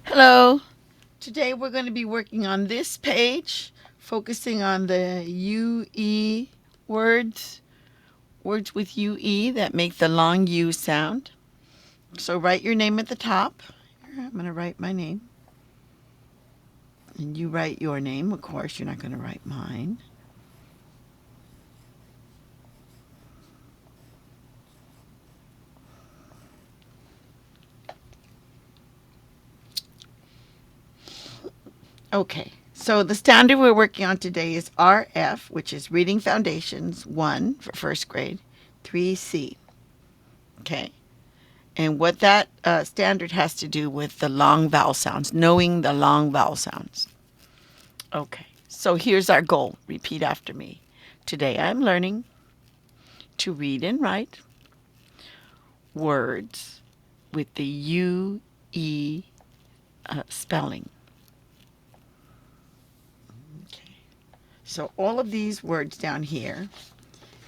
Hello. Today we're going to be working on this page, focusing on the UE words, words with UE that make the long U sound. So write your name at the top. Here, I'm going to write my name. And you write your name. Of course, you're not going to write mine. Okay. So the standard we're working on today is RF, which is Reading Foundations 1 for first grade, 3C. Okay. And what that standard has to do with the long vowel sounds, knowing the long vowel sounds. Okay, so here's our goal. Repeat after me. Today I'm learning to read and write words with the U-E spelling. Okay. So all of these words down here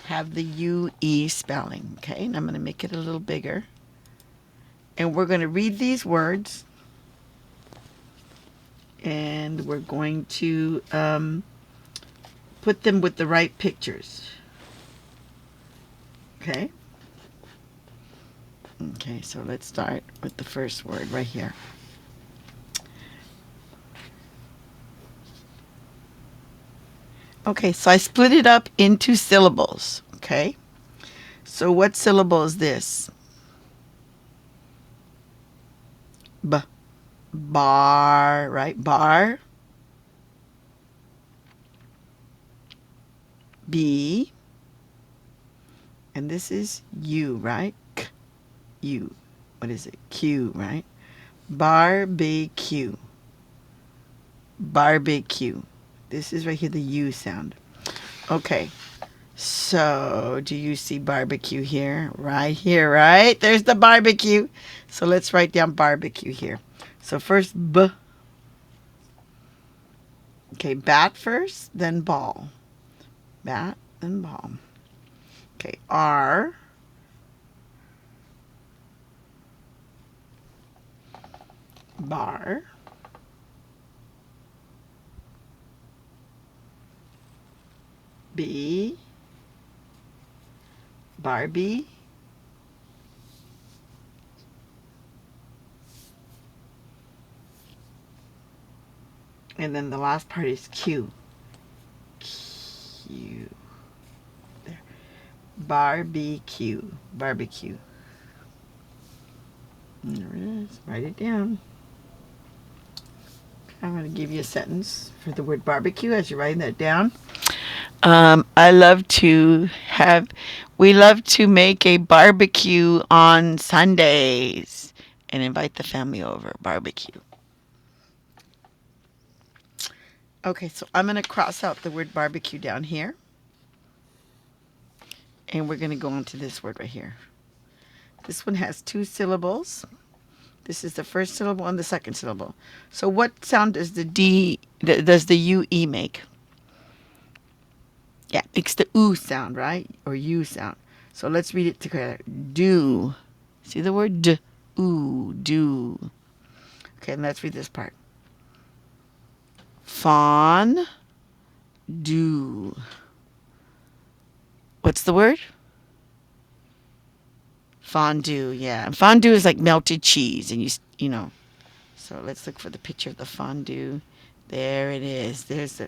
have the U-E spelling. Okay, and I'm going to make it a little bigger. And we're going to read these words and we're going to put them with the right pictures. Okay? Okay, so let's start with the first word right here. Okay, so I split it up into syllables. Okay? So what syllable is this? B. Bar, right? Bar. B. And this is U, right? K. U. What is it? Q, right? Barbecue. Barbecue. This is right here the U sound. Okay. So, do you see barbecue here? Right here, right? There's the barbecue. So let's write down barbecue here. So first B. Okay, bat first, then ball. Bat, then ball. Okay, R. Bar. B. Barbie. And then the last part is Q. Q. There. Barbecue. Barbecue. There it is. Write it down. I'm going to give you a sentence for the word barbecue as you're writing that down. I love to have, we love to make a barbecue on Sundays and invite the family over. Barbecue. Okay, so I'm going to cross out the word barbecue down here. And we're going to go on to this word right here. This one has two syllables. This is the first syllable and the second syllable. So what sound does the does the UE make? Yeah, it makes the oo sound, right? Or U sound. So let's read it together. Do. See the word d? Ooh, do. Okay, and let's read this part. Fawn, do. What's the word? Fondue, yeah. And fondue is like melted cheese, and you know. So let's look for the picture of the fondue. There it is. There's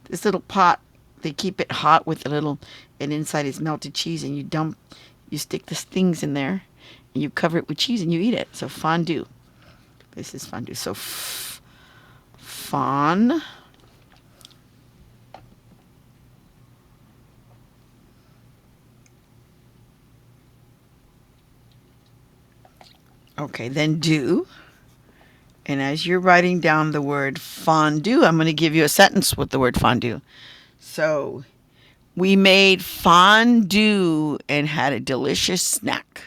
this little pot. They keep it hot with a little, and inside is melted cheese, and you stick the things in there, and you cover it with cheese, and you eat it. So fondue. This is fondue. So fawn. Okay, then do. And as you're writing down the word fondue, I'm going to give you a sentence with the word fondue. So, we made fondue and had a delicious snack.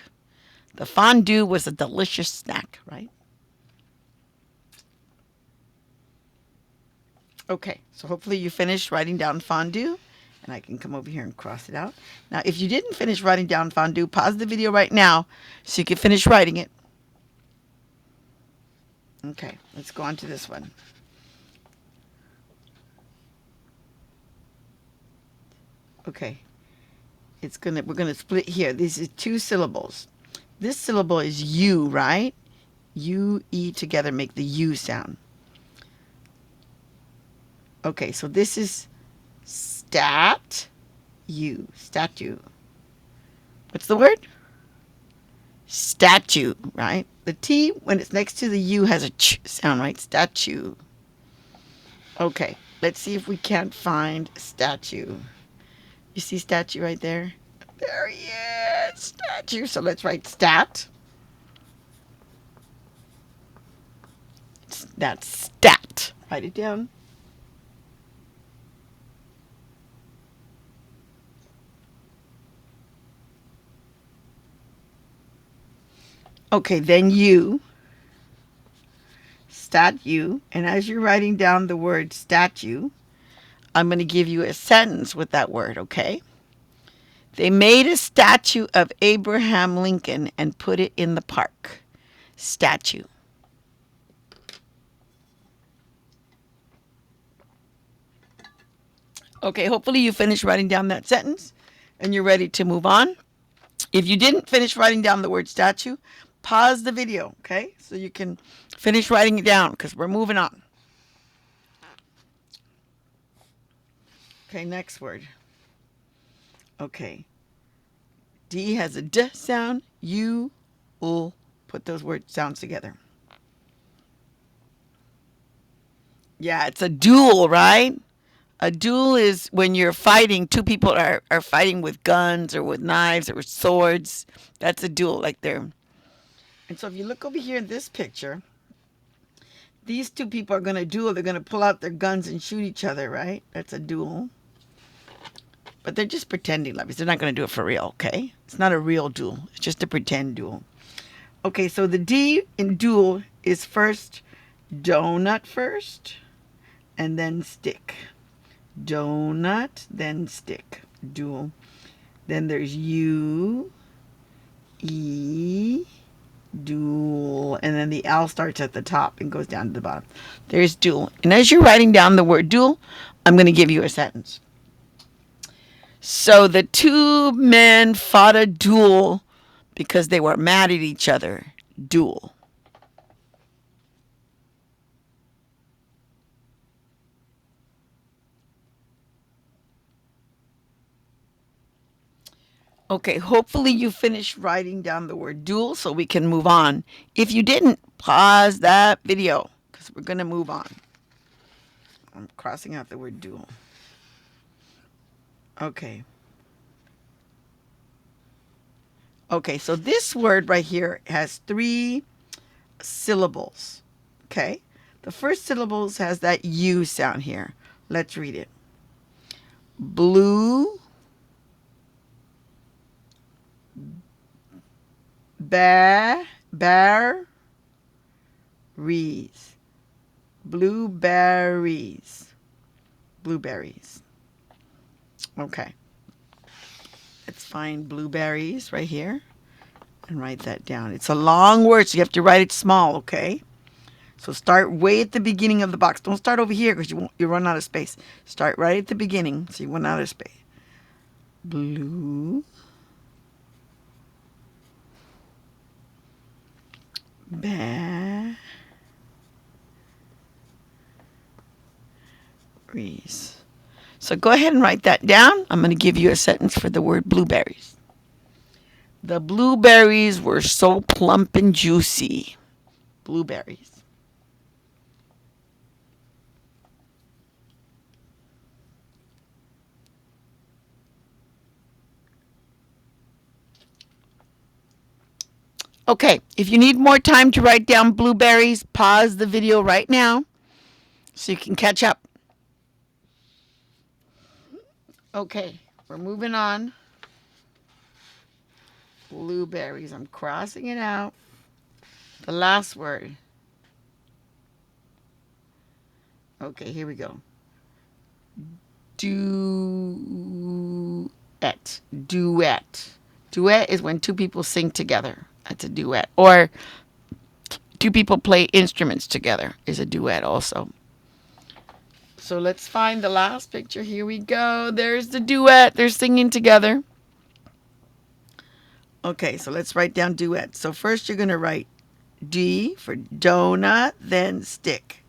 The fondue was a delicious snack, right? Okay, so hopefully you finished writing down fondue and I can come over here and cross it out. Now, if you didn't finish writing down fondue, pause the video right now so you can finish writing it. Okay, let's go on to this one. Okay, we're gonna split here. This is two syllables. This syllable is U, right? U, E together make the U sound. Okay, so this is stat, U, statue. What's the word? Statue, right? The T, when it's next to the U, has a ch sound, right? Statue. Okay, let's see if we can't find statue. You see statue right there? There he is, statue. So let's write stat. That's stat. Write it down. Okay, then U, stat U. And as you're writing down the word statue, I'm going to give you a sentence with that word, okay? They made a statue of Abraham Lincoln and put it in the park. Statue. Okay, hopefully you finished writing down that sentence and you're ready to move on. If you didn't finish writing down the word statue, pause the video, okay? So you can finish writing it down because we're moving on. Okay, next word. Okay. D has a D sound. U, will put those word sounds together. Yeah, it's a duel, right? A duel is when you're fighting, two people are fighting with guns or with knives or with swords. That's a duel, like they're. And so if you look over here in this picture, these two people are going to duel. They're going to pull out their guns and shoot each other, right? That's a duel. But they're just pretending like this. They're not going to do it for real, okay? It's not a real duel. It's just a pretend duel. Okay, so the D in duel is first donut first and then stick. Donut, then stick. Duel. Then there's U, E, duel. And then the L starts at the top and goes down to the bottom. There's duel. And as you're writing down the word duel, I'm going to give you a sentence. So the two men fought a duel because they were mad at each other. Duel. Okay, hopefully you finished writing down the word duel so we can move on. If you didn't, pause that video because we're going to move on. I'm crossing out the word duel. Okay. Okay, so this word right here has three syllables. Okay? The first syllables has that U sound here. Let's read it. Blue, berries. Blueberries. Blueberries. Okay. Let's find blueberries right here and write that down. It's a long word, so you have to write it small, okay? So start way at the beginning of the box. Don't start over here because you run out of space. Start right at the beginning so you run out of space. Blue. Berries. So go ahead and write that down. I'm going to give you a sentence for the word blueberries. The blueberries were so plump and juicy. Blueberries. Okay, if you need more time to write down blueberries, pause the video right now so you can catch up. Okay, we're moving on. Blueberries. I'm crossing it out. The last word. Okay, here we go. Duet. Duet. Duet is when two people sing together. That's a duet. Or two people play instruments together is a duet also. So let's find the last picture. Here we go. There's the duet. They're singing together. Okay, so let's write down duet. So first you're going to write D for donut, then stick.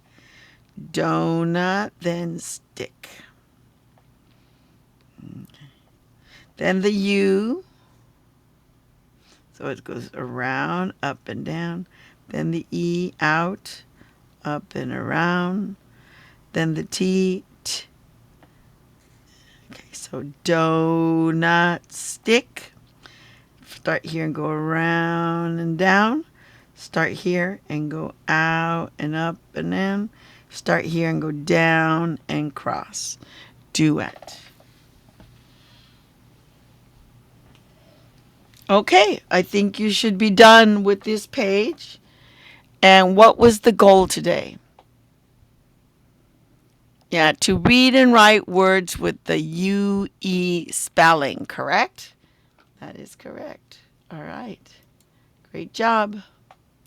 Donut, then stick. Okay. Then the U. So it goes around, up and down. Then the E, out, up and around. Then the T, t. Okay, so donut, stick. Start here and go around and down. Start here and go out and up and down. Start here and go down and cross. Duet. Okay, I think you should be done with this page. And what was the goal today? Yeah, to read and write words with the UE spelling, correct? That is correct. All right. Great job.